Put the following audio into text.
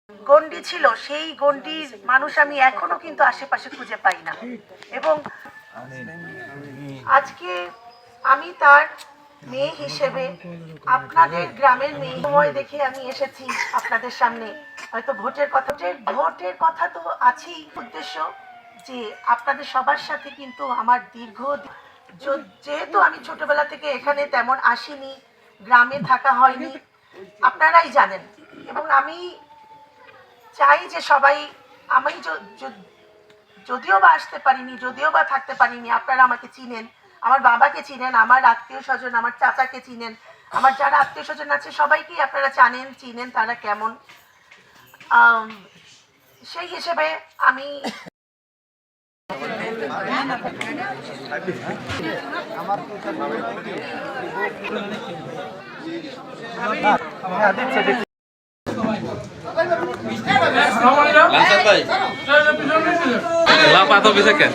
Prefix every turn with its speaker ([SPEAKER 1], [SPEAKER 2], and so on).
[SPEAKER 1] গণ্ডি ছিল, সেই গণ্ডির মানুষ আমি এখনো কিন্তু আশেপাশে খুঁজে পাই না। এবং আজকে আমি তার মেয়ে হিসেবে আপনাদের গ্রামের মেয়ে সময় দেখে আমি এসেছি আপনাদের সামনে। হয়তো ভোটের কথা তো আছেই, উদ্দেশ্য যে আপনাদের সবার সাথে কিন্তু আমার যেহেতু আমি ছোটবেলা থেকে এখানে তেমন আসিনি, গ্রামে থাকা হয়নি, আপনারাই জানেন। এবং আমি চাই যে সবাই, আমি যদিও বা আসতে পারিনি, যদিও বা থাকতে পারিনি, আপনারা আমাকে চিনেন, আমার বাবাকে চিনেন, আমার আত্মীয় স্বজন, আমার চাচাকে চিনেন, আমার যারা আত্মীয় স্বজন আছে সবাইকেই আপনারা জানেন, চিনেন তারা কেমন। সেই হিসেবে আমি
[SPEAKER 2] লাভ পাতো bisa kan?